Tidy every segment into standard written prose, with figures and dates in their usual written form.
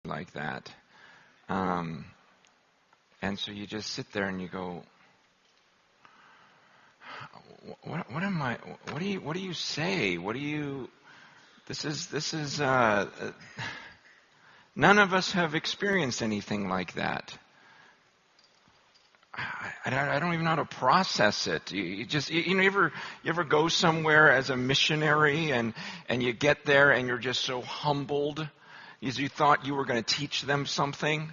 like that. And so you just sit there and you go, what am I, what do you say? This is, none of us have experienced anything like that. I don't even know how to process it. You ever go somewhere as a missionary and you get there and you're just so humbled because you thought you were going to teach them something,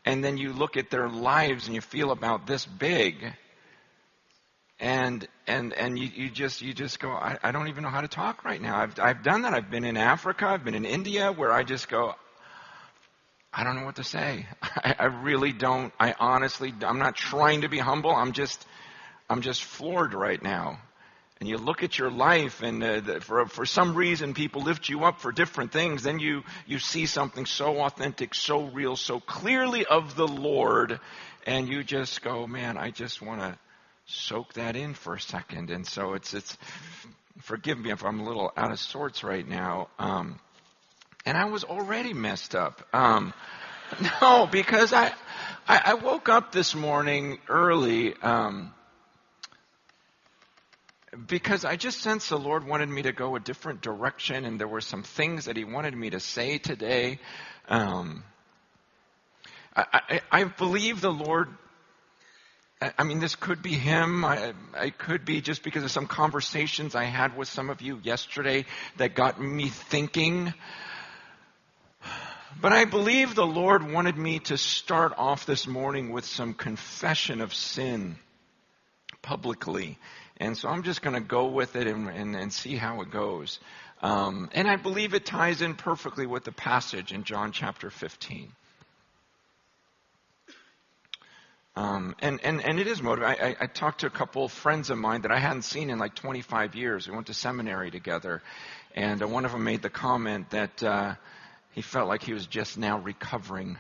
and then you look at their lives and you feel about this big, and you just go, I don't even know how to talk right now. I've done that. I've been in Africa. I've been in India, where I just go, I don't know what to say. I really don't. I'm not trying to be humble. I'm just floored right now. And you look at your life, and for some reason people lift you up for different things. Then you see something so authentic, so real, so clearly of the Lord, and you just go, man, I just want to soak that in for a second. And so it's forgive me if I'm a little out of sorts right now. And I was already messed up. No, because I woke up this morning early because I just sensed the Lord wanted me to go a different direction, and there were some things that He wanted me to say today. I believe the Lord. I mean, this could be Him. I could be just because of some conversations I had with some of you yesterday that got me thinking. But I believe the Lord wanted me to start off this morning with some confession of sin publicly. And so I'm just going to go with it and see how it goes. And I believe it ties in perfectly with the passage in John chapter 15. And it is motivating. I talked to a couple of friends of mine that I hadn't seen in like 25 years. We went to seminary together. And one of them made the comment that he felt like he was just now recovering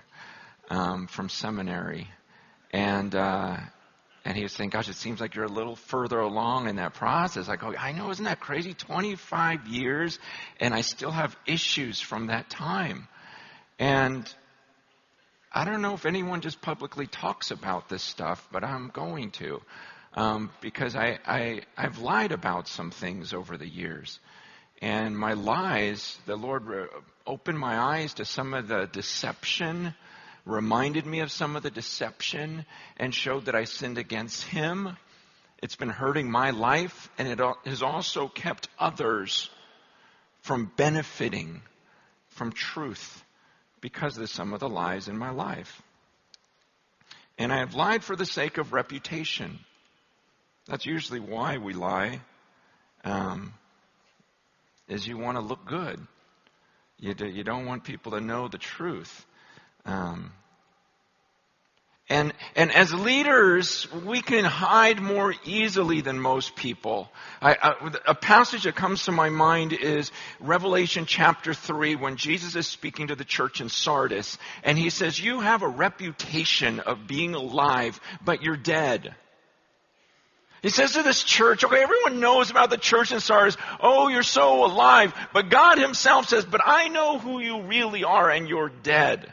from seminary. And he was saying, gosh, it seems like you're a little further along in that process. I go, I know, isn't that crazy? 25 years, and I still have issues from that time. And I don't know if anyone just publicly talks about this stuff, but I'm going to. Because I've lied about some things over the years. And my lies, the Lord opened my eyes to some of the deception, reminded me of some of the deception, and showed that I sinned against Him. It's been hurting my life, and it has also kept others from benefiting from truth because of some of the lies in my life. And I have lied for the sake of reputation. That's usually why we lie. Is you want to look good. You don't want people to know the truth. And as leaders, we can hide more easily than most people. A passage that comes to my mind is Revelation chapter 3, when Jesus is speaking to the church in Sardis. And He says, you have a reputation of being alive, but you're dead. He says to this church, okay, everyone knows about the church in Sardis. Oh, you're so alive. But God Himself says, but I know who you really are, and you're dead.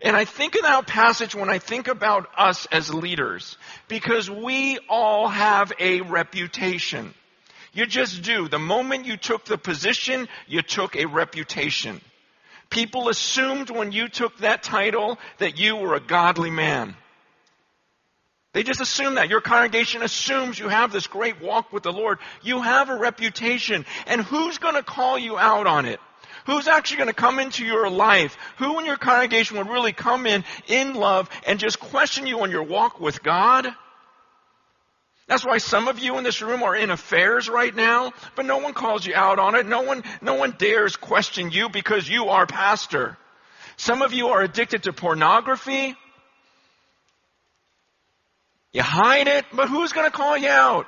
And I think of that passage when I think about us as leaders, because we all have a reputation. You just do. The moment you took the position, you took a reputation. People assumed when you took that title that you were a godly man. They just assume that. Your congregation assumes you have this great walk with the Lord. You have a reputation. And who's going to call you out on it? Who's actually going to come into your life? Who in your congregation would really come in love and just question you on your walk with God? That's why some of you in this room are in affairs right now, but no one calls you out on it. No one dares question you because you are pastor. Some of you are addicted to pornography. You hide it, but who's going to call you out?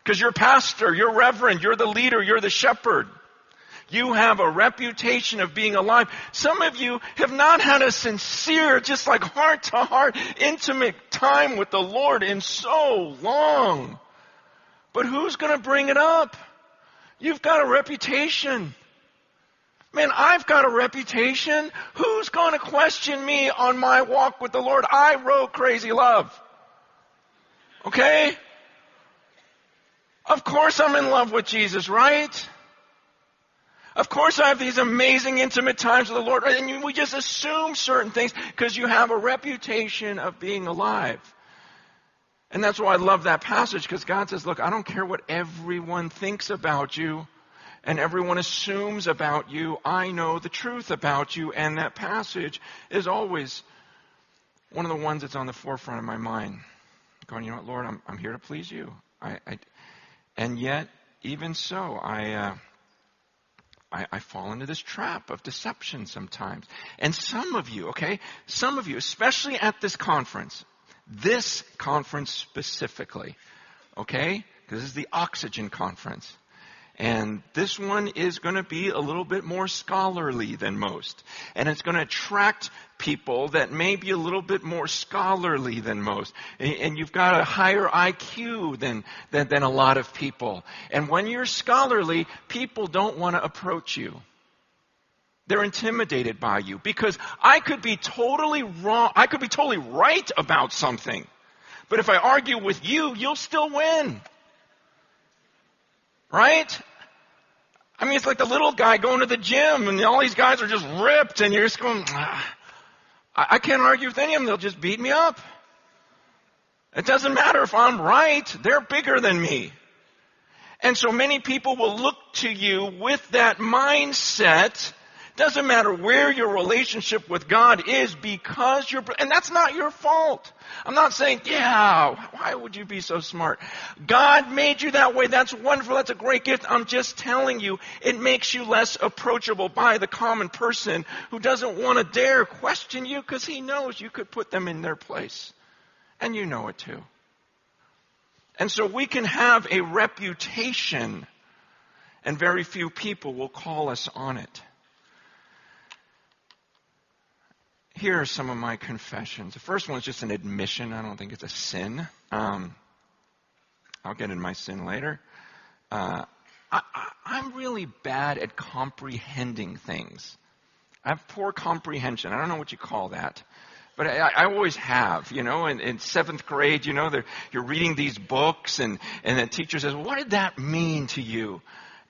Because you're pastor, you're reverend, you're the leader, you're the shepherd. You have a reputation of being alive. Some of you have not had a sincere, just like heart-to-heart, intimate time with the Lord in so long. But who's going to bring it up? You've got a reputation. Man, I've got a reputation. Who's going to question me on my walk with the Lord? I wrote Crazy Love. Okay? Of course I'm in love with Jesus, right? Of course I have these amazing intimate times with the Lord. And we just assume certain things because you have a reputation of being alive. And that's why I love that passage, because God says, look, I don't care what everyone thinks about you and everyone assumes about you. I know the truth about you. And that passage is always one of the ones that's on the forefront of my mind. Going, you know what, Lord, I'm here to please you. And yet, even so, I fall into this trap of deception sometimes. And some of you, especially at this conference specifically, okay, because this is the Oxygen Conference. And this one is going to be a little bit more scholarly than most. And it's going to attract people that may be a little bit more scholarly than most. And you've got a higher IQ than a lot of people. And when you're scholarly, people don't want to approach you. They're intimidated by you. Because I could be totally wrong. I could be totally right about something. But if I argue with you, you'll still win. Right? I mean, it's like the little guy going to the gym and all these guys are just ripped and you're just going, I can't argue with any of them. They'll just beat me up. It doesn't matter if I'm right. They're bigger than me. And so many people will look to you with that mindset. Doesn't matter where your relationship with God is because and that's not your fault. I'm not saying, yeah, why would you be so smart? God made you that way. That's wonderful. That's a great gift. I'm just telling you, it makes you less approachable by the common person who doesn't want to dare question you because he knows you could put them in their place. And you know it too. And so we can have a reputation and very few people will call us on it. Here are some of my confessions. The first one is just an admission. I don't think it's a sin. I'll get into my sin later. I'm really bad at comprehending things. I have poor comprehension. I don't know what you call that. But I always have, in seventh grade, you're reading these books and the teacher says, well, what did that mean to you?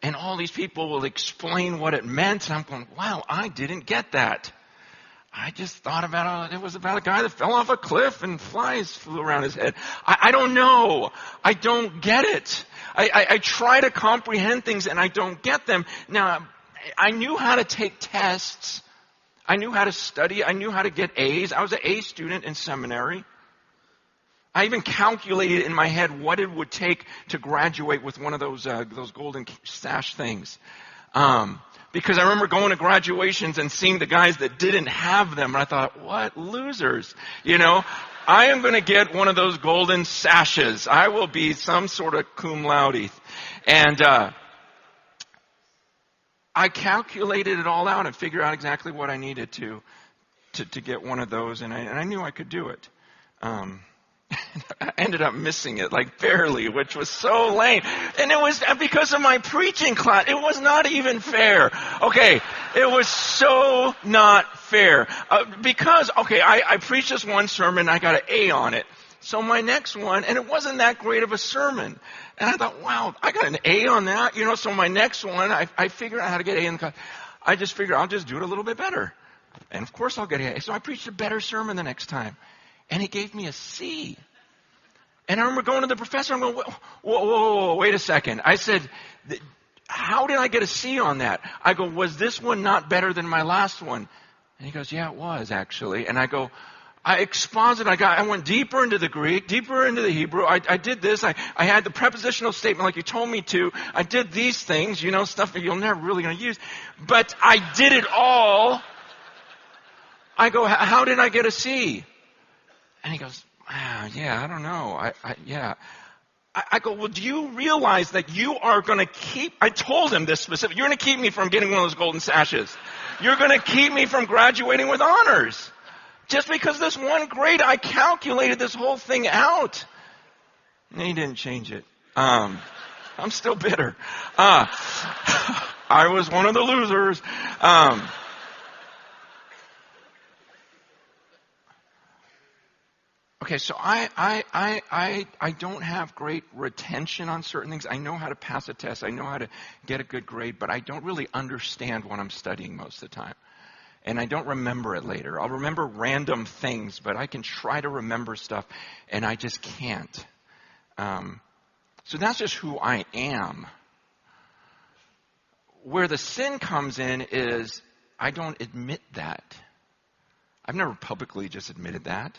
And all these people will explain what it meant. And I'm going, wow, I didn't get that. I just thought it was about a guy that fell off a cliff and flies flew around his head. I don't know. I don't get it. I try to comprehend things and I don't get them. Now, I knew how to take tests. I knew how to study. I knew how to get A's. I was an A student in seminary. I even calculated in my head what it would take to graduate with one of those golden sash things. Because I remember going to graduations and seeing the guys that didn't have them. And I thought, what losers. I am going to get one of those golden sashes. I will be some sort of cum laude. And I calculated it all out and figured out exactly what I needed to get one of those. And I knew I could do it. I ended up missing it, barely, which was so lame. And it was because of my preaching class. It was not even fair. Okay, it was so not fair. I preached this one sermon, I got an A on it. So my next one, and it wasn't that great of a sermon. And I thought, wow, I got an A on that. So my next one, I figured out how to get A in the class. I just figured I'll just do it a little bit better. And of course I'll get an A. So I preached a better sermon the next time. And he gave me a C. And I remember going to the professor, I'm going, whoa, wait a second. I said, how did I get a C on that? I go, was this one not better than my last one? And he goes, yeah, it was actually. And I go, I exposited, I went deeper into the Greek, deeper into the Hebrew. I did this. I had the prepositional statement like you told me to. I did these things, stuff that you're never really going to use. But I did it all. I go, how did I get a C? And he goes, yeah, I don't know. I go, well, do you realize that you are going to I told him this specific, you're going to keep me from getting one of those golden sashes. You're going to keep me from graduating with honors. Just because this one grade, I calculated this whole thing out. And he didn't change it. I'm still bitter. I I was one of the losers. Okay, so I don't have great retention on certain things. I know how to pass a test. I know how to get a good grade, but I don't really understand what I'm studying most of the time. And I don't remember it later. I'll remember random things, but I can try to remember stuff, and I just can't. So that's just who I am. Where the sin comes in is I don't admit that. I've never publicly just admitted that.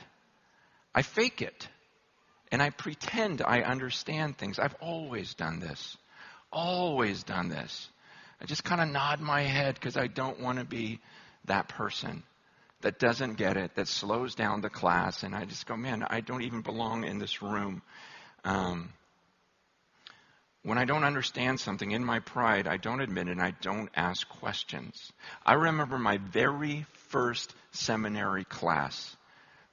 I fake it. And I pretend I understand things. I've always done this. Always done this. I just kind of nod my head because I don't want to be that person that doesn't get it, that slows down the class. And I just go, man, I don't even belong in this room. When I don't understand something in my pride, I don't admit it and I don't ask questions. I remember my very first seminary class.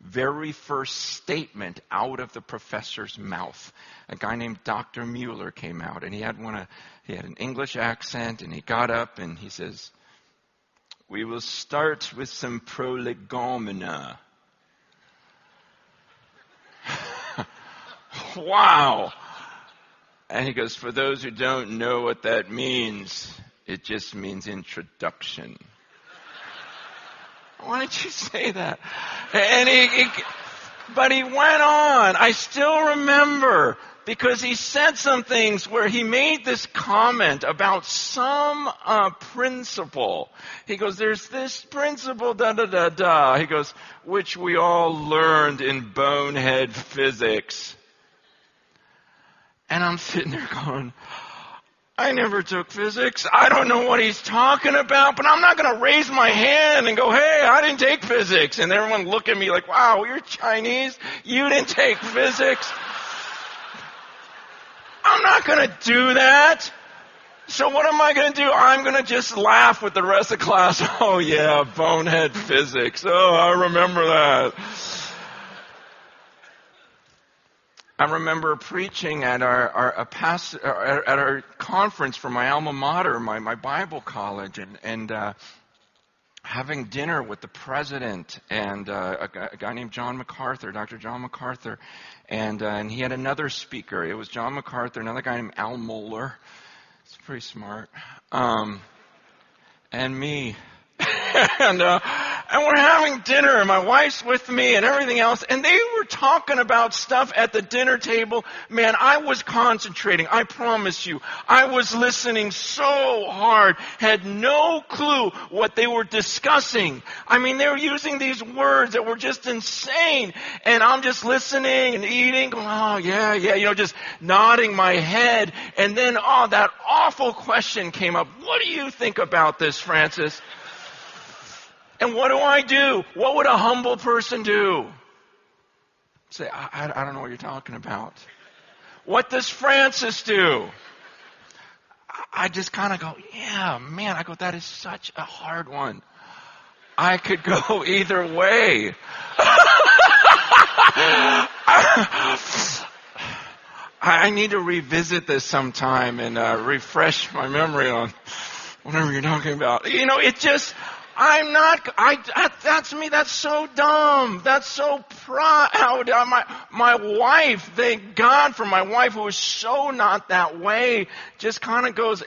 Very first statement out of the professor's mouth. A guy named Dr. Mueller came out, and he had an English accent, and he got up and he says, "We will start with some prolegomena." Wow. And he goes, "For those who don't know what that means, it just means introduction." Why did you say that? And but he went on. I still remember because he said some things where he made this comment about some principle. He goes, there's this principle, da-da-da-da. He goes, which we all learned in bonehead physics. And I'm sitting there going, I never took physics. I don't know what he's talking about, but I'm not going to raise my hand and go, hey, I didn't take physics. And everyone look at me like, wow, you're Chinese. You didn't take physics. I'm not going to do that. So what am I going to do? I'm going to just laugh with the rest of the class. Oh, yeah, bonehead physics. Oh, I remember that. I remember preaching at our conference for my alma mater, my Bible college, and having dinner with the president and a guy named John MacArthur, Dr. John MacArthur, and he had another speaker. It was John MacArthur, another guy named Al Mohler. It's pretty smart, and me. And we're having dinner, and my wife's with me and everything else, and they were talking about stuff at the dinner table. Man, I was concentrating, I promise you. I was listening so hard, had no clue what they were discussing. I mean, they were using these words that were just insane, and I'm just listening and eating, going, oh, yeah, just nodding my head, and then, that awful question came up. What do you think about this, Francis? And what do? What would a humble person do? Say, I don't know what you're talking about. What does Francis do? I just kind of go, yeah, man. I go, that is such a hard one. I could go either way. I need to revisit this sometime and refresh my memory on whatever you're talking about. That's me, that's so dumb, that's so proud. My wife, thank God for my wife who is so not that way, just kind of goes,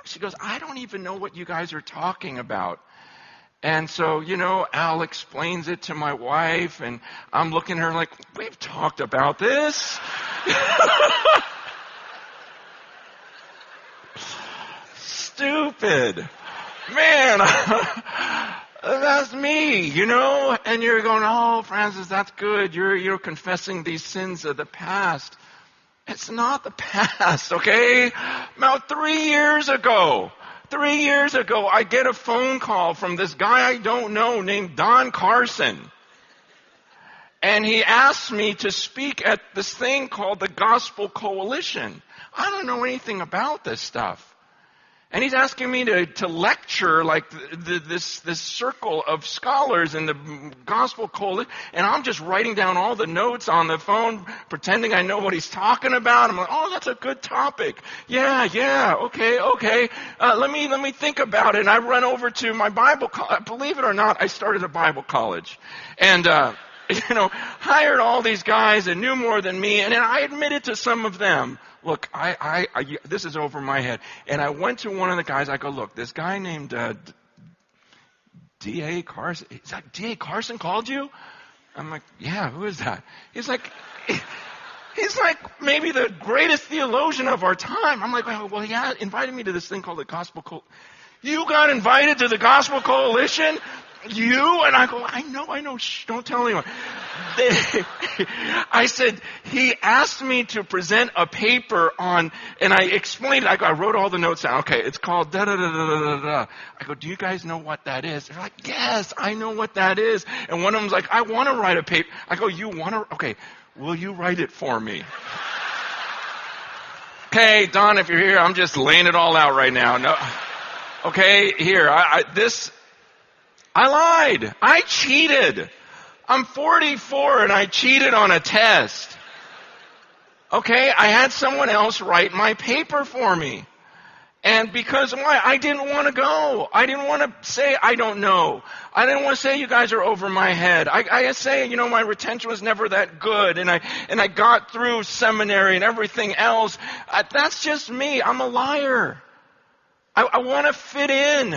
she goes, I don't even know what you guys are talking about. And so, Al explains it to my wife, and I'm looking at her like, we've talked about this. Stupid. Man, that's me, and you're going, oh, Francis, that's good. You're confessing these sins of the past. It's not the past, okay? About 3 years ago, I get a phone call from this guy I don't know named Don Carson. And he asked me to speak at this thing called the Gospel Coalition. I don't know anything about this stuff. And he's asking me to lecture like this circle of scholars in the Gospel Coalition. And I'm just writing down all the notes on the phone, pretending I know what he's talking about. I'm like, oh, that's a good topic. Yeah, okay. Let me think about it. And I run over to my Bible college. Believe it or not, I started a Bible college. And, hired all these guys and knew more than me. And then I admitted to some of them, look, this is over my head. And I went to one of the guys. I go, look, this guy named D.A. Carson. Is that D.A. Carson called you? I'm like, yeah, who is that? He's like maybe the greatest theologian of our time. I'm like, well, he invited me to this thing called the Gospel Coalition. You got invited to the Gospel Coalition? You? And I go, I know. Shh, don't tell anyone. I said, he asked me to present a paper on, and I explained it. I wrote all the notes down. Okay, it's called da-da-da-da-da-da. I go, do you guys know what that is? They're like, yes, I know what that is. And one of them's like, I want to write a paper. I go, you want to? Okay, will you write it for me? Okay, Don, if you're here, I'm just laying it all out right now. No. Okay, here, I lied. I cheated. I'm 44 and I cheated on a test. Okay, I had someone else write my paper for me. And because why? I didn't want to go. I didn't want to say I don't know. I didn't want to say you guys are over my head. I say, my retention was never that good, and I got through seminary and everything else. That's just me. I'm a liar. I want to fit in.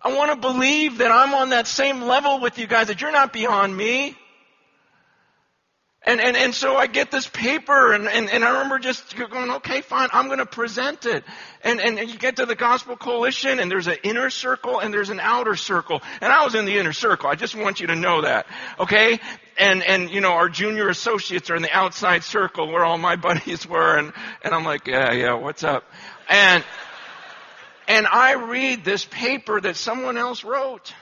I want to believe that I'm on that same level with you guys, that you're not beyond me. And so I get this paper, and I remember just going, okay, fine, I'm going to present it. And you get to the Gospel Coalition, and there's an inner circle, and there's an outer circle. And I was in the inner circle. I just want you to know that, okay? And our junior associates are in the outside circle where all my buddies were. And I'm like, yeah, what's up? And I read this paper that someone else wrote.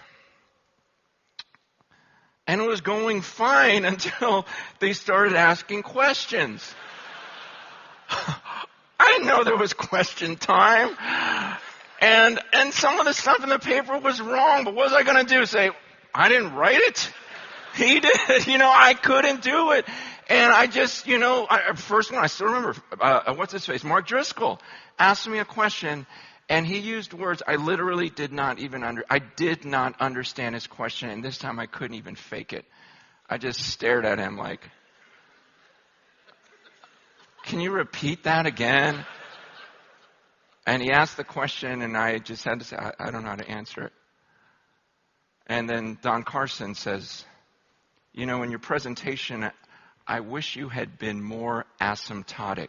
And it was going fine until they started asking questions. I didn't know there was question time. And some of the stuff in the paper was wrong. But what was I going to do? Say, I didn't write it? He did. I couldn't do it. And I just, first one, I still remember, what's his face? Mark Driscoll asked me a question. And he used words I literally did not understand his question. And this time I couldn't even fake it. I just stared at him like, can you repeat that again? And he asked the question, and I just had to say, I don't know how to answer it. And then Don Carson says, in your presentation, I wish you had been more asymptotic.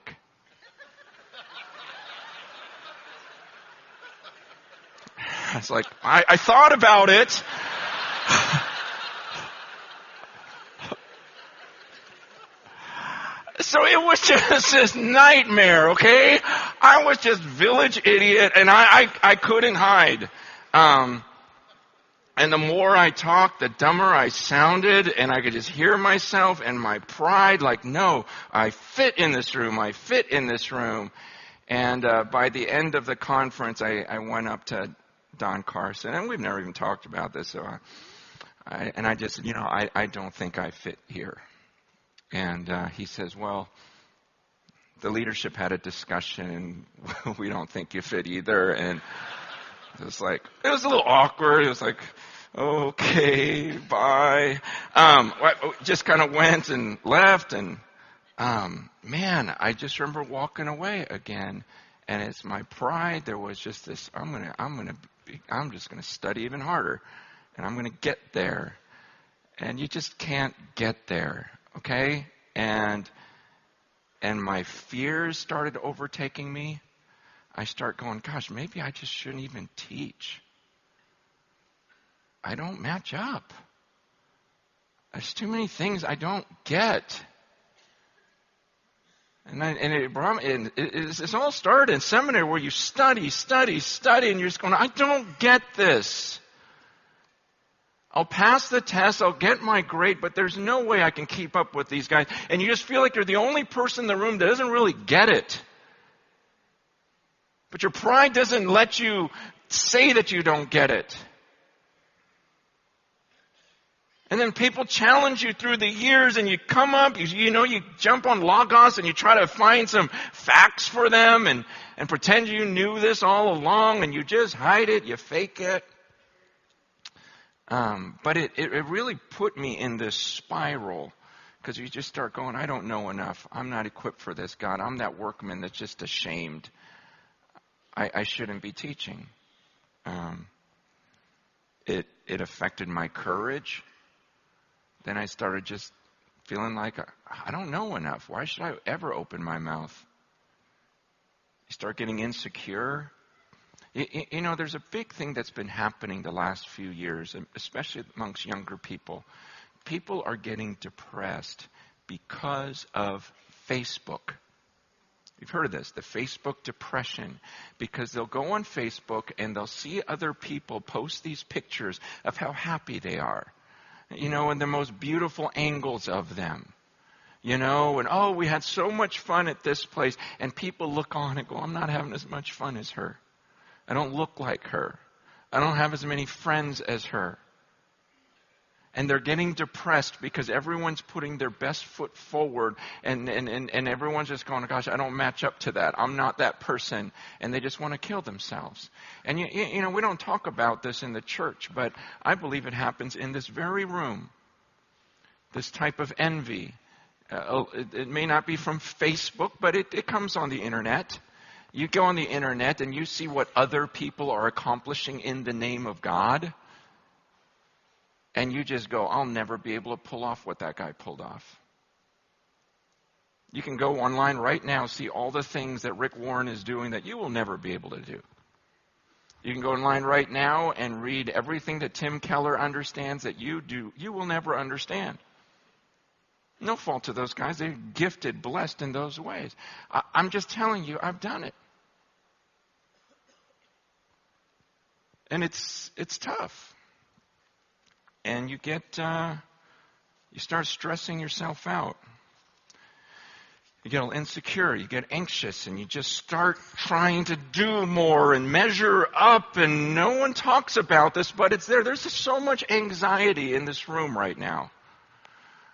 I was like, I thought about it. So it was just this nightmare, okay? I was just village idiot, and I couldn't hide. And the more I talked, the dumber I sounded, and I could just hear myself and my pride like, no, I fit in this room. And by the end of the conference, I went up to Don Carson, and we've never even talked about this, so I just, I don't think I fit here. And he says, well, the leadership had a discussion, and we don't think you fit either. And it was a little awkward. It was like, okay, bye. Just kind of went and left, and man, I just remember walking away again. And it's my pride. There was just this, I'm just going to study even harder, and I'm going to get there. And you just can't get there, okay? And my fears started overtaking me. I start going, gosh, maybe I just shouldn't even teach. I don't match up. There's too many things I don't get. And it all started in seminary where you study, and you're just going, I don't get this. I'll pass the test, I'll get my grade, but there's no way I can keep up with these guys. And you just feel like you're the only person in the room that doesn't really get it. But your pride doesn't let you say that you don't get it. And then people challenge you through the years and you come up, you jump on Logos and you try to find some facts for them and pretend you knew this all along and you just hide it, you fake it. But it really put me in this spiral because you just start going, I don't know enough. I'm not equipped for this, God. I'm that workman that's just ashamed. I shouldn't be teaching. It affected my courage. Then I started just feeling like, I don't know enough. Why should I ever open my mouth? You start getting insecure. There's a big thing that's been happening the last few years, especially amongst younger people. People are getting depressed because of Facebook. You've heard of this, the Facebook depression, because they'll go on Facebook and they'll see other people post these pictures of how happy they are. And the most beautiful angles of them. And we had so much fun at this place. And people look on and go, I'm not having as much fun as her. I don't look like her. I don't have as many friends as her. And they're getting depressed because everyone's putting their best foot forward and everyone's just going, gosh, I don't match up to that. I'm not that person. And they just want to kill themselves. And we don't talk about this in the church, but I believe it happens in this very room. This type of envy. It may not be from Facebook, but it comes on the internet. You go on the internet and you see what other people are accomplishing in the name of God. And you just go, I'll never be able to pull off what that guy pulled off. You can go online right now, see all the things that Rick Warren is doing that you will never be able to do. You can go online right now and read everything that Tim Keller understands that you do. You will never understand. No fault to those guys. They're gifted, blessed in those ways. I'm just telling you, I've done it. And it's tough. And you start stressing yourself out. You get all insecure, you get anxious, and you just start trying to do more and measure up, and no one talks about this, but it's there. There's just so much anxiety in this room right now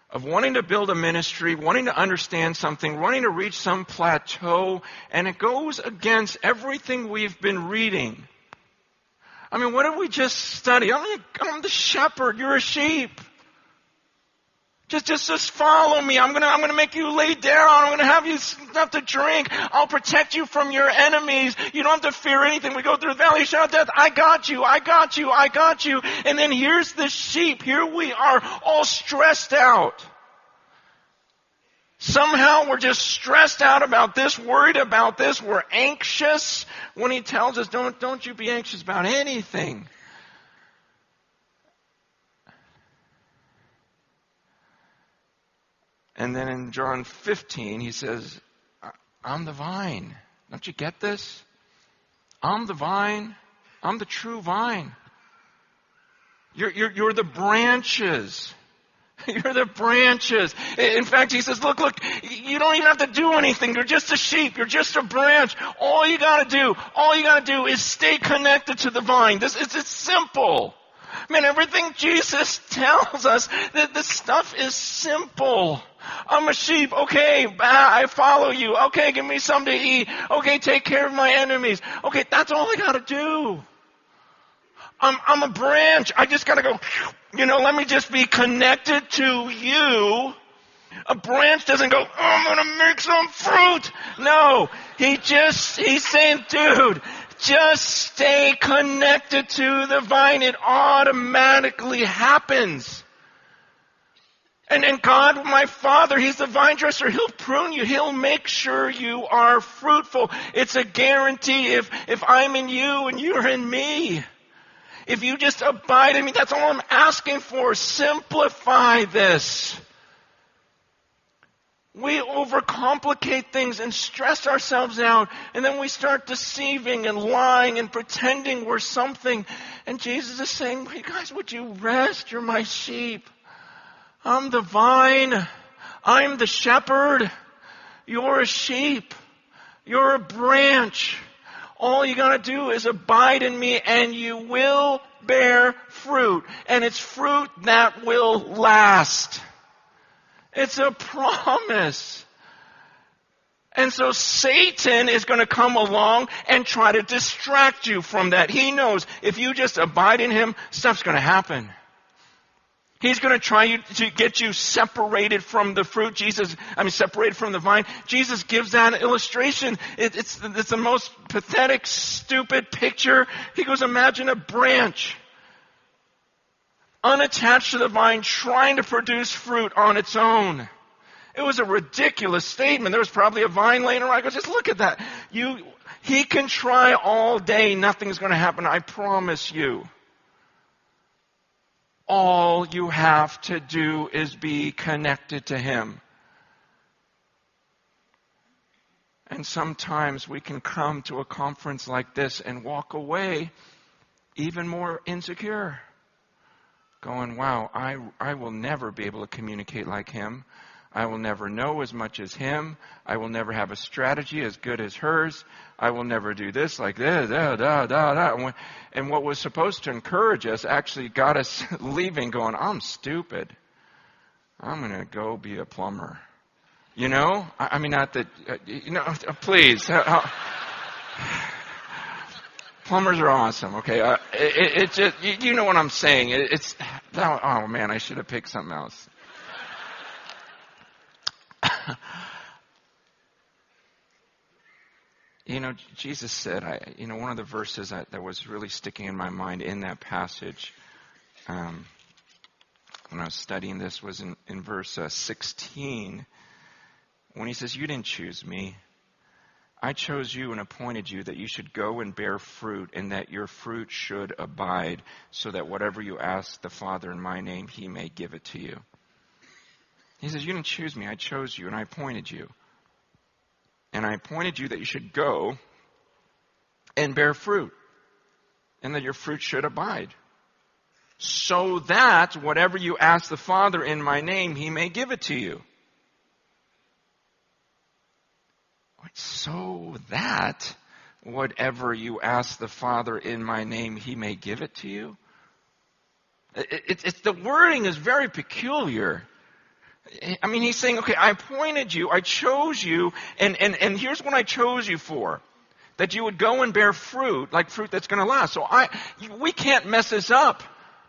of wanting to build a ministry, wanting to understand something, wanting to reach some plateau, and it goes against everything we've been reading. I mean, what did we just study? I'm the shepherd. You're a sheep. Just follow me. I'm gonna make you lay down. I'm gonna have you stuff to drink. I'll protect you from your enemies. You don't have to fear anything. We go through the valley of shadow of death. I got you. I got you. I got you. And then here's the sheep. Here we are, all stressed out. Somehow we're just stressed out about this, worried about this. We're anxious when he tells us, don't you be anxious about anything. And then in John 15, he says, I'm the vine. Don't you get this? I'm the vine. I'm the true vine. You're the branches. You're the branches. In fact, he says, look, you don't even have to do anything. You're just a sheep. You're just a branch. All you got to do is stay connected to the vine. It's simple. Man, everything Jesus tells us, that this stuff is simple. I'm a sheep. Okay, I follow you. Okay, give me something to eat. Okay, take care of my enemies. Okay, that's all I got to do. I'm a branch. I just got to go, let me just be connected to you. A branch doesn't go, I'm going to make some fruit. No, he's saying, dude, just stay connected to the vine. It automatically happens. And God, my Father, He's the vine dresser. He'll prune you. He'll make sure you are fruitful. It's a guarantee if I'm in you and you're in me. If you just abide in me, that's all I'm asking for. Simplify this. We overcomplicate things and stress ourselves out, and then we start deceiving and lying and pretending we're something. And Jesus is saying, hey guys, would you rest? You're my sheep. I'm the vine. I'm the shepherd. You're a sheep. You're a branch. All you got to do is abide in me and you will bear fruit. And it's fruit that will last. It's a promise. And so Satan is going to come along and try to distract you from that. He knows if you just abide in him, stuff's going to happen. He's going to try to get you separated from the fruit. Separated from the vine. Jesus gives that illustration. It's the most pathetic, stupid picture. He goes, imagine a branch unattached to the vine trying to produce fruit on its own. It was a ridiculous statement. There was probably a vine laying around. I go, just look at that. He can try all day. Nothing's going to happen. I promise you. All you have to do is be connected to him. And sometimes we can come to a conference like this and walk away even more insecure. Going, wow, I will never be able to communicate like him. I will never know as much as him. I will never have a strategy as good as hers. I will never do this like this. And what was supposed to encourage us actually got us leaving going, I'm stupid. I'm going to go be a plumber. You know? I mean, not that, please. Plumbers are awesome, okay? It's just, you know what I'm saying. Oh man, I should have picked something else. Jesus said, one of the verses that was really sticking in my mind in that passage when I was studying this was in verse 16, when he says, you didn't choose me. I chose you and appointed you that you should go and bear fruit and that your fruit should abide so that whatever you ask the Father in my name, he may give it to you. He says, you didn't choose me. I chose you and I appointed you. And I appointed you that you should go and bear fruit and that your fruit should abide so that whatever you ask the Father in my name, he may give it to you. So that whatever you ask the Father in my name, he may give it to you. The wording is very peculiar. I mean, he's saying, okay, I appointed you, I chose you, and here's what I chose you for. That you would go and bear fruit, like fruit that's going to last. So we can't mess this up.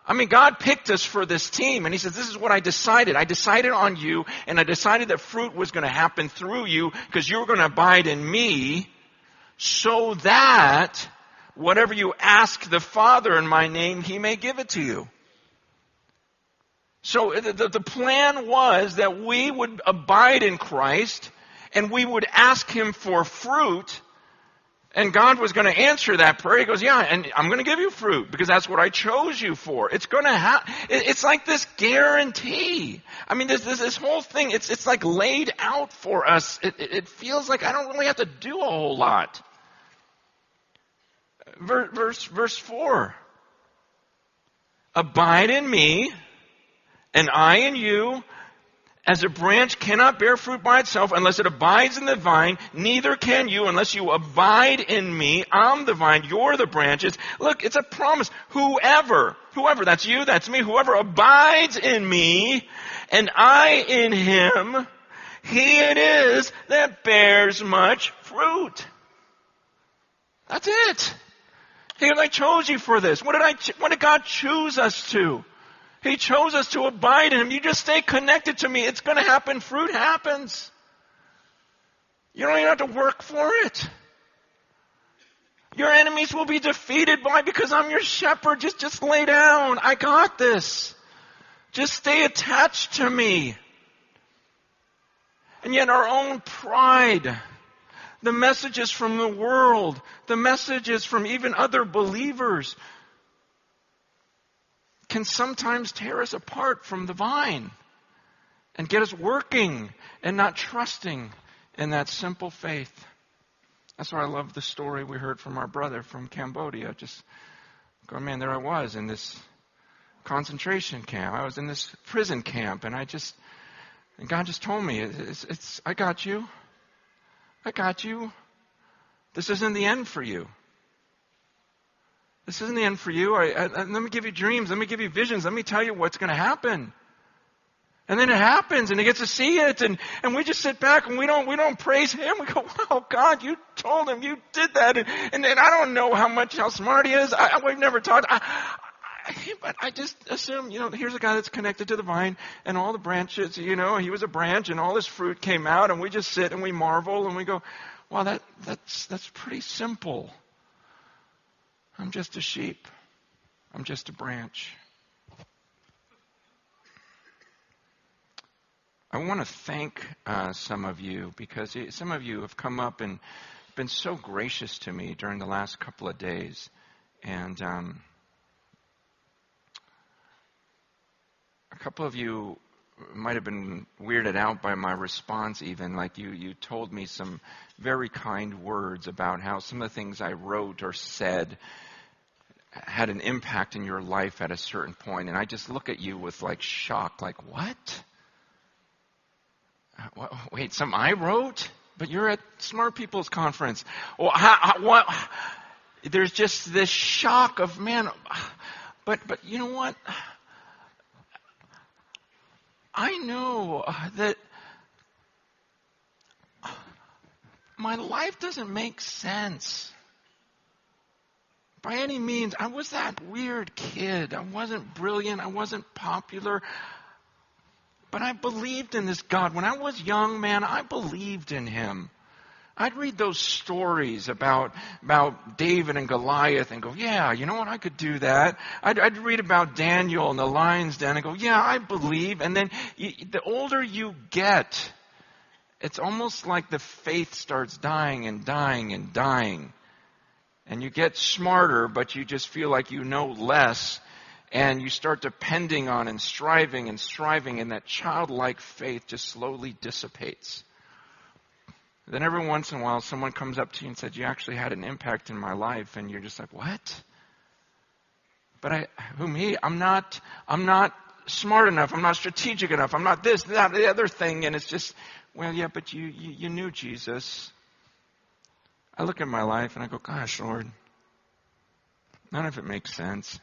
I mean, God picked us for this team, and he says, this is what I decided. I decided on you, and I decided that fruit was going to happen through you because you were going to abide in me so that whatever you ask the Father in my name, he may give it to you. So the plan was that we would abide in Christ and we would ask him for fruit, and God was going to answer that prayer. He goes, yeah, and I'm going to give you fruit because that's what I chose you for. It's going to happen. It's like this guarantee. I mean, this whole thing, it's like laid out for us. It feels like I don't really have to do a whole lot. Verse 4. Abide in me, and I in you. As a branch cannot bear fruit by itself unless it abides in the vine, neither can you unless you abide in me. I'm the vine, you're the branches. Look, it's a promise. Whoever, that's you, that's me, whoever abides in me and I in him, he it is that bears much fruit. That's it. He goes, I chose you for this. What did God choose us to? He chose us to abide in him. You just stay connected to me. It's going to happen. Fruit happens. You don't even have to work for it. Your enemies will be defeated because I'm your shepherd. Just lay down. I got this. Just stay attached to me. And yet our own pride, the messages from the world, the messages from even other believers can sometimes tear us apart from the vine and get us working and not trusting in that simple faith. That's why I love the story we heard from our brother from Cambodia. Just going, man, there I was in this concentration camp. I was in this prison camp, and God just told me, I got you. I got you. This isn't the end for you. This isn't the end for you. Let me give you dreams. Let me give you visions. Let me tell you what's going to happen. And then it happens, and he gets to see it, and we just sit back and we don't praise him. We go, wow, God, you told him, you did that, and I don't know how smart he is. We've never talked. But I just assume, here's a guy that's connected to the vine, and all the branches, he was a branch, and all this fruit came out, and we just sit and we marvel, and we go, wow, that's pretty simple. I'm just a sheep. I'm just a branch. I want to thank some of you, because some of you have come up and been so gracious to me during the last couple of days. And a couple of you might have been weirded out by my response even. Like you told me some very kind words about how some of the things I wrote or said had an impact in your life at a certain point. And I just look at you with like shock, like, what? Wait, some I wrote? But you're at Smart People's Conference. Well, what? There's just this shock of, man, but you know what? I know that my life doesn't make sense. By any means, I was that weird kid. I wasn't brilliant. I wasn't popular. But I believed in this God. When I was young, man, I believed in him. I'd read those stories about David and Goliath and go, yeah, you know what, I could do that. I'd read about Daniel and the lion's den and go, yeah, I believe. And then the older you get, it's almost like the faith starts dying and dying and dying. And you get smarter, but you just feel like you know less. And you start depending on and striving, and that childlike faith just slowly dissipates. Then every once in a while, someone comes up to you and says, you actually had an impact in my life. And you're just like, what? But who, me? I'm not smart enough. I'm not strategic enough. I'm not this, that, the other thing. And it's just, well, yeah, but you knew Jesus. I look at my life and I go, gosh, Lord, none of it makes sense.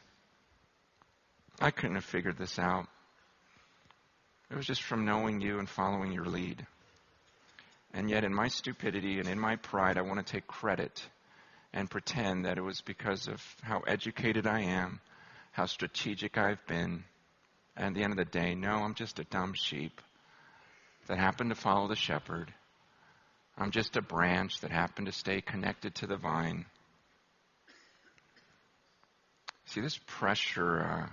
I couldn't have figured this out. It was just from knowing you and following your lead. And yet in my stupidity and in my pride, I want to take credit and pretend that it was because of how educated I am, how strategic I've been. And at the end of the day, no, I'm just a dumb sheep that happened to follow the shepherd. I'm just a branch that happened to stay connected to the vine. See, this pressure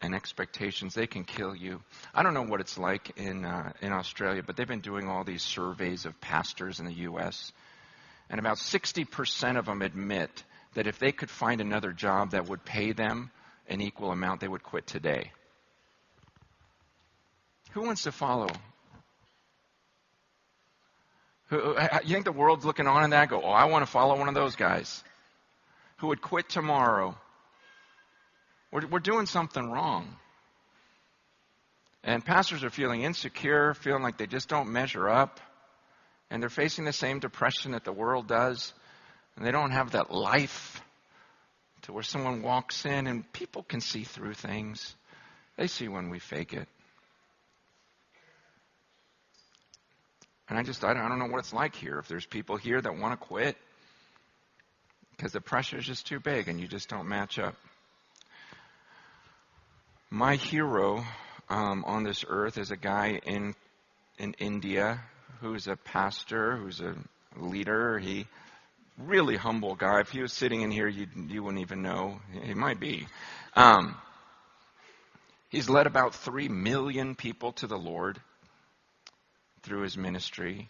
and expectations, they can kill you. I don't know what it's like in Australia, but they've been doing all these surveys of pastors in the U.S., and about 60% of them admit that if they could find another job that would pay them an equal amount, they would quit today. Who wants to follow? You think the world's looking on in that? Go, oh, I want to follow one of those guys who would quit tomorrow. We're doing something wrong. And pastors are feeling insecure, feeling like they just don't measure up. And they're facing the same depression that the world does. And they don't have that life to where someone walks in and people can see through things. They see when we fake it. And I don't know what it's like here. If there's people here that want to quit because the pressure is just too big and you just don't match up. My hero on this earth is a guy in India who's a pastor, who's a leader. He really humble guy. If he was sitting in here, you wouldn't even know. He might be. He's led about 3 million people to the Lord through his ministry.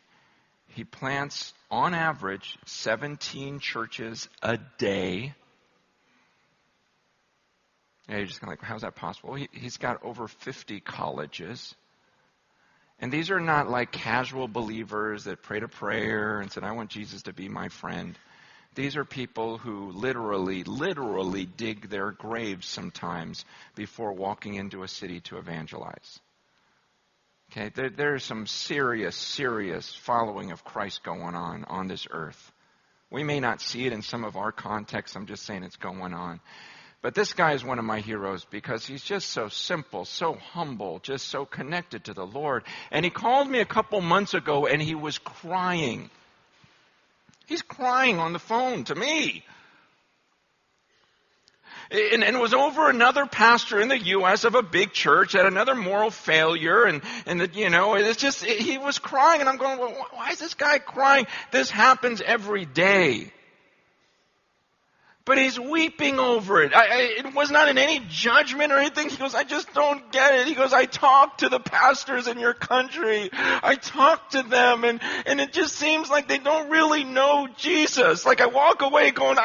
He plants, on average, 17 churches a day. Yeah, you're just kind of like, how's that possible? He's got over 50 colleges. And these are not like casual believers that prayed a prayer and said, I want Jesus to be my friend. These are people who literally dig their graves sometimes before walking into a city to evangelize. Okay, there's some serious following of Christ going on this earth. We may not see it in some of our contexts. I'm just saying it's going on. But this guy is one of my heroes because he's just so simple, so humble, just so connected to the Lord. And he called me a couple months ago and he was crying. He's crying on the phone to me. And it was over another pastor in the U.S. of a big church had another moral failure. And it's just, he was crying. And I'm going, well, why is this guy crying? This happens every day. But he's weeping over it. It was not in any judgment or anything. He goes, I just don't get it. He goes, I talk to the pastors in your country. I talk to them and it just seems like they don't really know Jesus. Like I walk away going,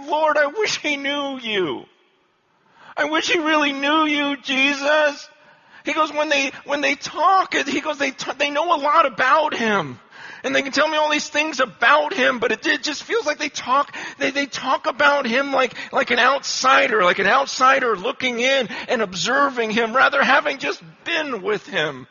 Lord, I wish he knew you. I wish he really knew you, Jesus. He goes, when they talk, he goes, they know a lot about him. And they can tell me all these things about him, but it just feels like they talk about him like an outsider looking in and observing him, rather having just been with him.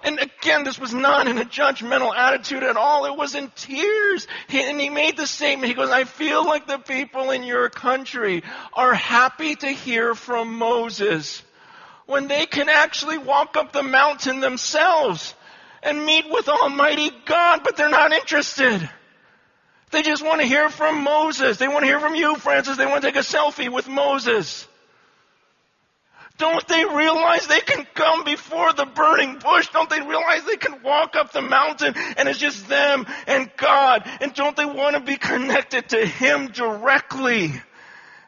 And again, this was not in a judgmental attitude at all. It was in tears. He made the statement. He goes, I feel like the people in your country are happy to hear from Moses when they can actually walk up the mountain themselves and meet with Almighty God, but they're not interested. They just want to hear from Moses. They want to hear from you, Francis. They want to take a selfie with Moses. Don't they realize they can come before the burning bush? Don't they realize they can walk up the mountain and it's just them and God? And don't they want to be connected to Him directly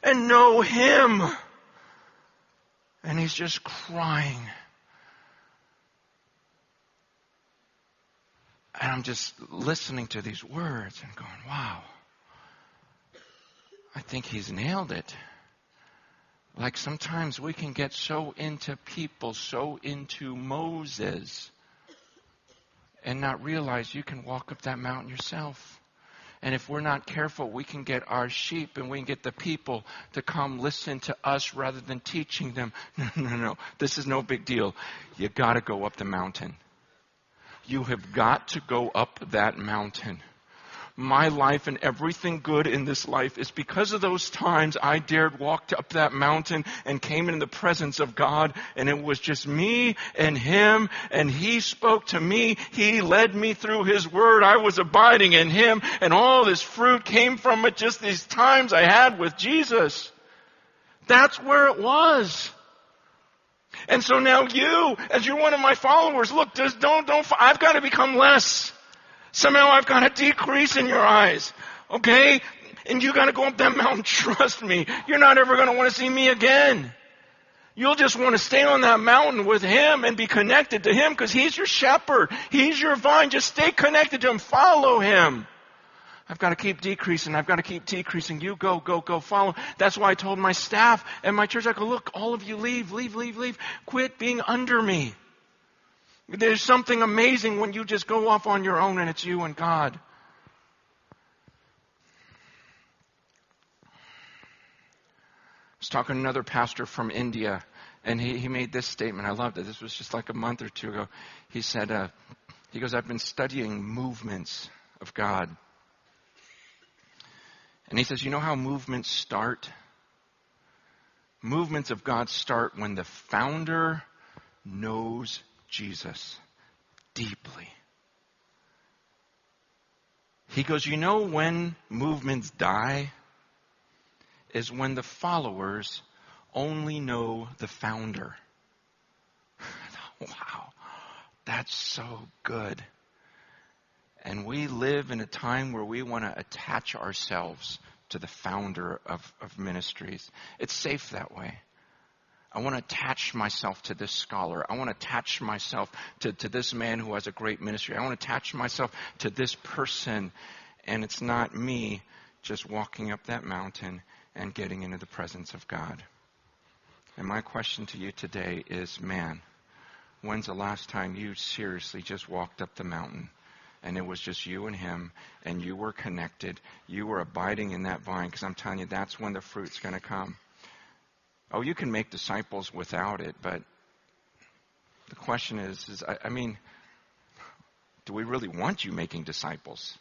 and know Him? And he's just crying. And I'm just listening to these words and going, wow, I think he's nailed it. Like sometimes we can get so into people, so into Moses, and not realize you can walk up that mountain yourself. And if we're not careful, we can get our sheep and we can get the people to come listen to us rather than teaching them. No. This is no big deal. You got to go up the mountain. You have got to go up that mountain. My life and everything good in this life is because of those times I dared walk up that mountain and came in the presence of God, and it was just me and Him, and He spoke to me. He led me through His Word. I was abiding in Him, and all this fruit came from it, just these times I had with Jesus. That's where it was. And so now you, as you're one of my followers, look, I've got to become less. Somehow I've got to decrease in your eyes. Okay? And you got to go up that mountain. Trust me. You're not ever going to want to see me again. You'll just want to stay on that mountain with Him and be connected to Him because He's your shepherd. He's your vine. Just stay connected to Him. Follow Him. I've got to keep decreasing. I've got to keep decreasing. You go, follow. That's why I told my staff and my church, I go, look, all of you leave. Quit being under me. There's something amazing when you just go off on your own and it's you and God. I was talking to another pastor from India, and he made this statement. I loved it. This was just like a month or two ago. He said, he goes, I've been studying movements of God. And he says, you know how movements start? Movements of God start when the founder knows Jesus deeply. He goes, you know when movements die? Is when the followers only know the founder. Wow, that's so good. And we live in a time where we want to attach ourselves to the founder of ministries. It's safe that way. I want to attach myself to this scholar. I want to attach myself to this man who has a great ministry. I want to attach myself to this person. And it's not me just walking up that mountain and getting into the presence of God. And my question to you today is, man, when's the last time you seriously just walked up the mountain? And it was just you and Him, and you were connected. You were abiding in that vine, because I'm telling you, that's when the fruit's going to come. Oh, you can make disciples without it, but the question is do we really want you making disciples?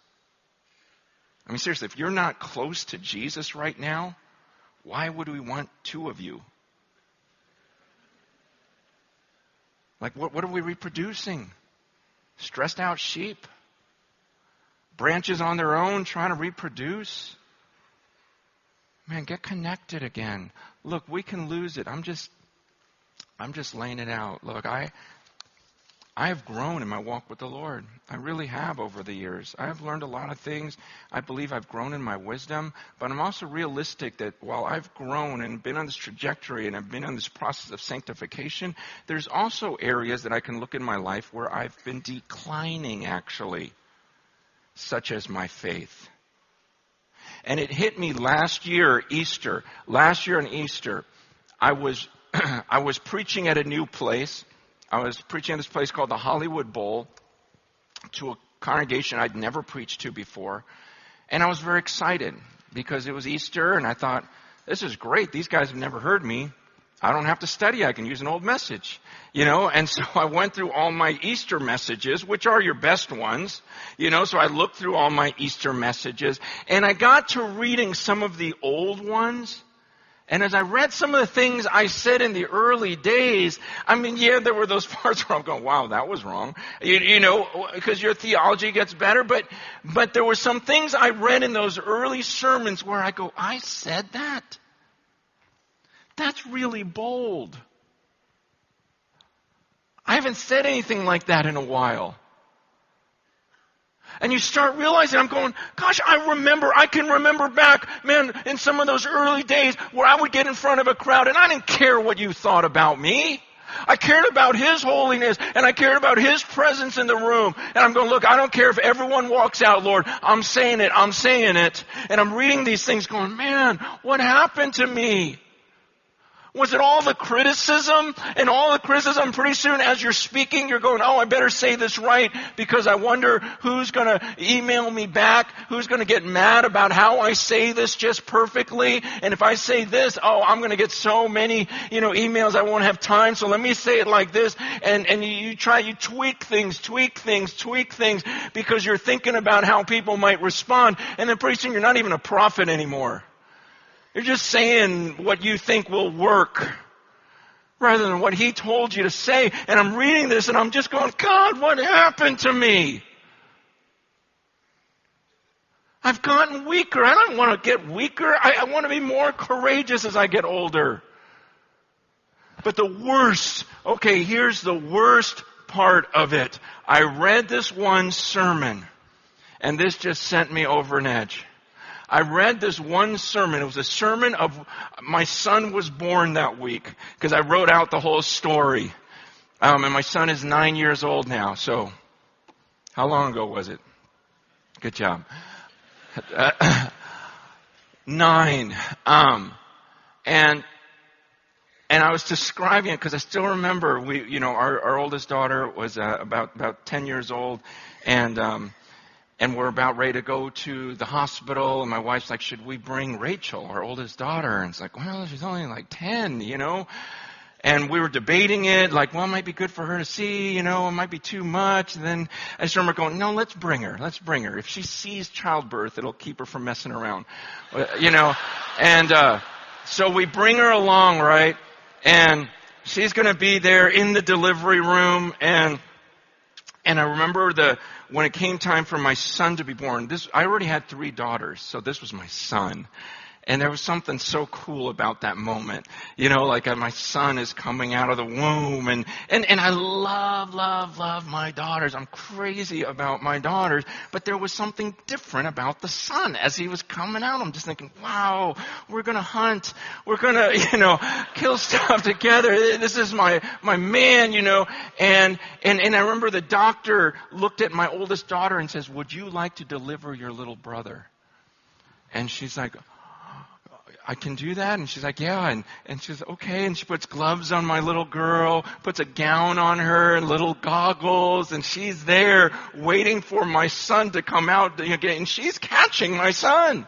I mean, seriously, if you're not close to Jesus right now, why would we want two of you? Like, what are we reproducing? Stressed out sheep? Branches on their own trying to reproduce? Man, get connected again. Look, we can lose it. I'm just laying it out. Look, I have grown in my walk with the Lord. I really have over the years. I have learned a lot of things. I believe I've grown in my wisdom, but I'm also realistic that while I've grown and been on this trajectory and I've been on this process of sanctification, there's also areas that I can look in my life where I've been declining, actually, such as my faith. And it hit me last year, Easter. Last year on Easter, I was preaching at a new place. I was preaching at this place called the Hollywood Bowl to a congregation I'd never preached to before. And I was very excited because it was Easter, and I thought, this is great. These guys have never heard me. I don't have to study. I can use an old message, And so I went through all my Easter messages, which are your best ones, So I looked through all my Easter messages, and I got to reading some of the old ones. And as I read some of the things I said in the early days, I mean, yeah, there were those parts where I'm going, wow, that was wrong. Because your theology gets better. But there were some things I read in those early sermons where I go, I said that? That's really bold. I haven't said anything like that in a while. And you start realizing, I'm going, gosh, I can remember back, man, in some of those early days where I would get in front of a crowd and I didn't care what you thought about me. I cared about His holiness and I cared about His presence in the room. And I'm going, look, I don't care if everyone walks out, Lord. I'm saying it. And I'm reading these things going, man, what happened to me? Was it all the criticism? And all the criticism, pretty soon as you're speaking, you're going, oh, I better say this right because I wonder who's going to email me back, who's going to get mad about how I say this just perfectly. And if I say this, I'm going to get so many, emails, I won't have time. So let me say it like this. And you tweak things because you're thinking about how people might respond. And then pretty soon you're not even a prophet anymore. You're just saying what you think will work rather than what He told you to say. And I'm reading this and I'm just going, God, what happened to me? I've gotten weaker. I don't want to get weaker. I want to be more courageous as I get older. But here's the worst part of it. I read this one sermon and this just sent me over an edge. I read this one sermon. It was a sermon of my son was born that week because I wrote out the whole story. And my son is 9 years old now. So how long ago was it? Good job. 9. And I was describing it because I still remember our oldest daughter was about 10 years old and we're about ready to go to the hospital. And my wife's like, should we bring Rachel, our oldest daughter? And it's like, well, she's only like 10, And we were debating it, like, well, it might be good for her to see, it might be too much. And then I just remember going, no, let's bring her. If she sees childbirth, it'll keep her from messing around, And so we bring her along, right? And she's going to be there in the delivery room. And I remember when it came time for my son to be born, I already had 3 daughters, so this was my son. And there was something so cool about that moment. Like my son is coming out of the womb. And I love my daughters. I'm crazy about my daughters. But there was something different about the son as he was coming out. I'm just thinking, wow, we're going to hunt. We're going to, kill stuff together. This is my man, And I remember the doctor looked at my oldest daughter and says, would you like to deliver your little brother? And she's like, I can do that? And she's like, yeah. And she's okay. And she puts gloves on my little girl, puts a gown on her and little goggles. And she's there waiting for my son to come out again. And she's catching my son.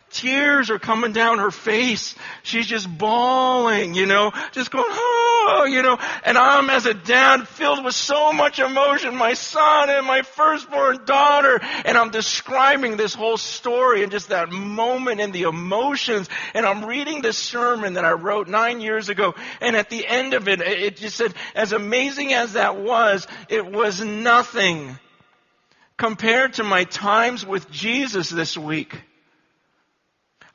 Tears are coming down her face. She's just bawling, just going, oh. oh, and I'm as a dad filled with so much emotion, my son and my firstborn daughter, and I'm describing this whole story and just that moment and the emotions, and I'm reading this sermon that I wrote 9 years ago, and at the end of it, it just said, as amazing as that was, it was nothing compared to my times with Jesus this week.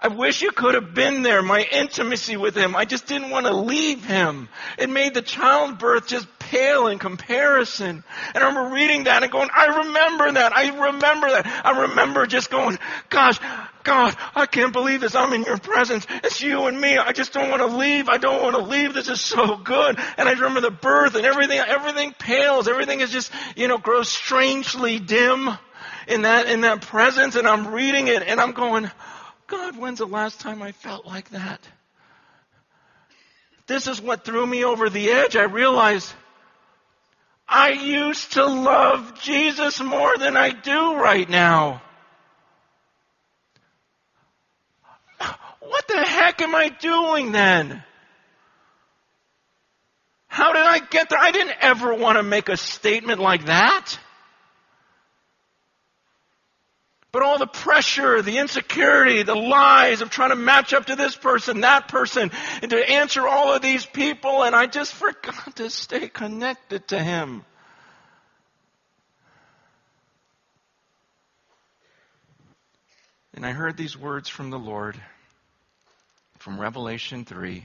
I wish you could have been there, my intimacy with him. I just didn't want to leave him. It made the childbirth just pale in comparison. And I remember reading that and going, I remember that. I remember just going, gosh, God, I can't believe this. I'm in your presence. It's you and me. I just don't want to leave. I don't want to leave. This is so good. And I remember the birth and everything pales. Everything is just, grows strangely dim in that presence. And I'm reading it and I'm going, God, when's the last time I felt like that? This is what threw me over the edge. I realized I used to love Jesus more than I do right now. What the heck am I doing then? How did I get there? I didn't ever want to make a statement like that. But all the pressure, the insecurity, the lies of trying to match up to this person, that person, and to answer all of these people, and I just forgot to stay connected to him. And I heard these words from the Lord, from Revelation 3.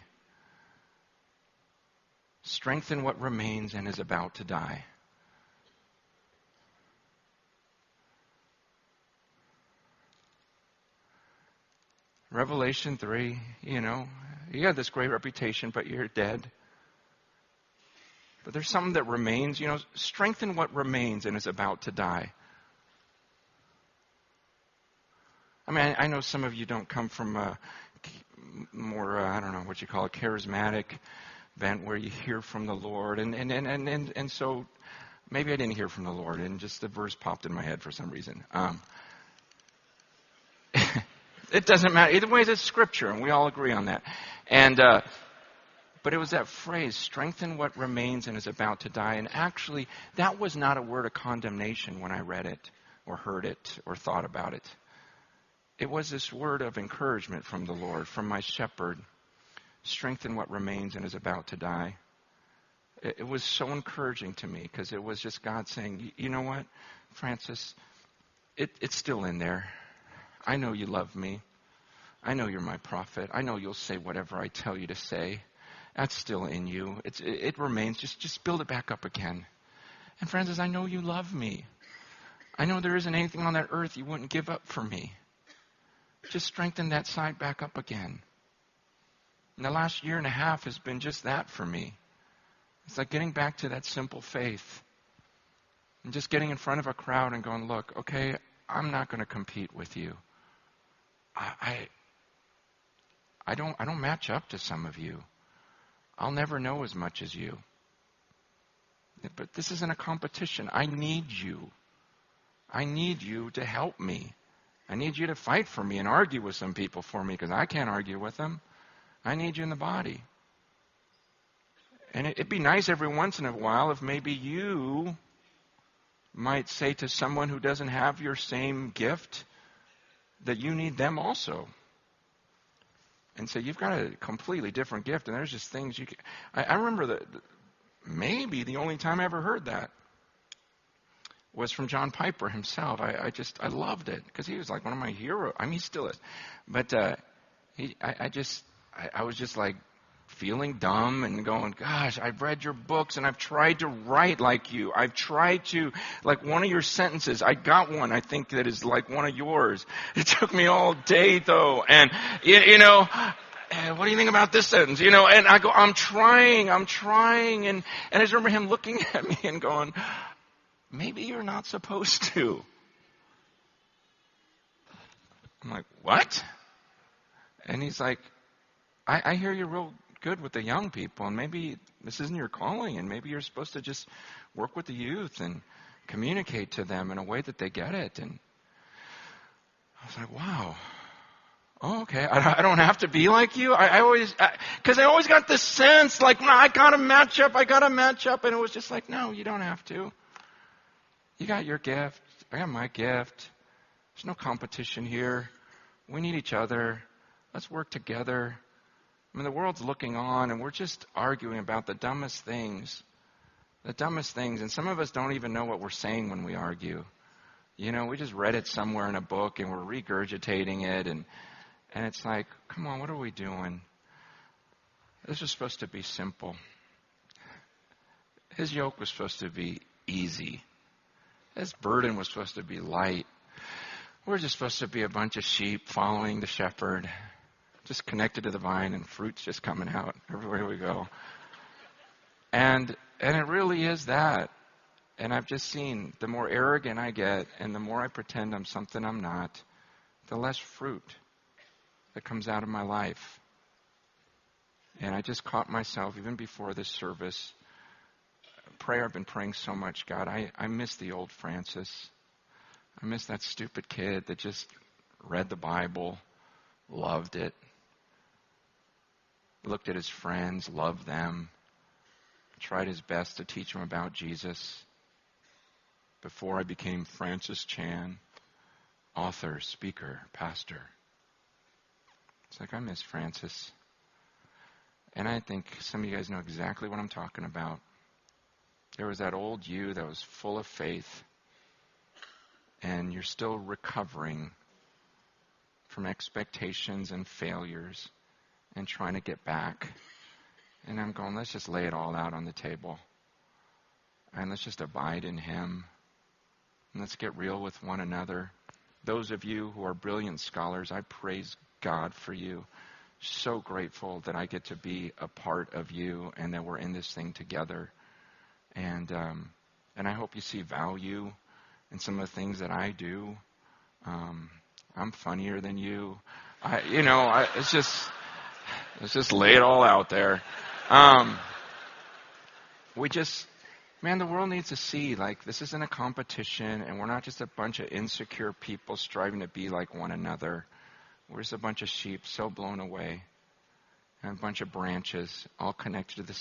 Strengthen what remains and is about to die. Revelation 3, you got this great reputation, but you're dead. But there's something that remains, strengthen what remains and is about to die. I mean, I know some of you don't come from a more, I don't know what you call it, charismatic bent where you hear from the Lord. And so maybe I didn't hear from the Lord and just the verse popped in my head for some reason. It doesn't matter. Either way, it's scripture, and we all agree on that. But it was that phrase, strengthen what remains and is about to die. And actually, that was not a word of condemnation when I read it or heard it or thought about it. It was this word of encouragement from the Lord, from my shepherd. Strengthen what remains and is about to die. It was so encouraging to me because it was just God saying, you know what, Francis, it's still in there. I know you love me. I know you're my prophet. I know you'll say whatever I tell you to say. That's still in you. It remains. Just build it back up again. And Francis, I know you love me. I know there isn't anything on that earth you wouldn't give up for me. Just strengthen that side back up again. And the last year and a half has been just that for me. It's like getting back to that simple faith. And just getting in front of a crowd and going, look, okay, I'm not going to compete with you. I don't match up to some of you. I'll never know as much as you. But this isn't a competition. I need you. I need you to help me. I need you to fight for me and argue with some people for me because I can't argue with them. I need you in the body. And it'd be nice every once in a while if maybe you might say to someone who doesn't have your same gift that you need them also. And say, you've got a completely different gift, and there's just things you can... I remember that maybe the only time I ever heard that was from John Piper himself. I loved it, because he was like one of my heroes. I mean, he still is. But I was just like feeling dumb and going, gosh, I've read your books and I've tried to write like you. I've tried to, like one of your sentences, I got one, I think that is like one of yours. It took me all day though. And, what do you think about this sentence? And I go, I'm trying. And I just remember him looking at me and going, maybe you're not supposed to. I'm like, what? And he's like, I hear you're real good with the young people, and maybe this isn't your calling, and maybe you're supposed to just work with the youth and communicate to them in a way that they get it. And I was like, wow, Oh, okay. I don't have to be like you. Because I always got this sense like, no, I got to match up. And it was just like, no, you don't have to. You got your gift. I got my gift. There's no competition here. We need each other. Let's work together. I mean, the world's looking on, and we're just arguing about the dumbest things. The dumbest things. And some of us don't even know what we're saying when we argue. You know, we just read it somewhere in a book, and we're regurgitating it, and it's like, come on, what are we doing? This was supposed to be simple. His yoke was supposed to be easy. His burden was supposed to be light. We're just supposed to be a bunch of sheep following the shepherd, just connected to the vine, and fruit's just coming out everywhere we go. And it really is that. And I've just seen the more arrogant I get and the more I pretend I'm something I'm not, the less fruit that comes out of my life. And I just caught myself, even before this service, prayer. I've been praying so much, God, I miss the old Francis. I miss that stupid kid that just read the Bible, loved it, looked at his friends, loved them, tried his best to teach them about Jesus. Before I became Francis Chan, author, speaker, pastor. It's like, I miss Francis. And I think some of you guys know exactly what I'm talking about. There was that old you that was full of faith, and you're still recovering from expectations and failures and trying to get back. And I'm going, let's just lay it all out on the table. And let's just abide in him. And let's get real with one another. Those of you who are brilliant scholars, I praise God for you. So grateful that I get to be a part of you and that we're in this thing together. And I hope you see value in some of the things that I do. I'm funnier than you. Let's just lay it all out there. The world needs to see, like, this isn't a competition, and we're not just a bunch of insecure people striving to be like one another. We're just a bunch of sheep so blown away, and a bunch of branches all connected to the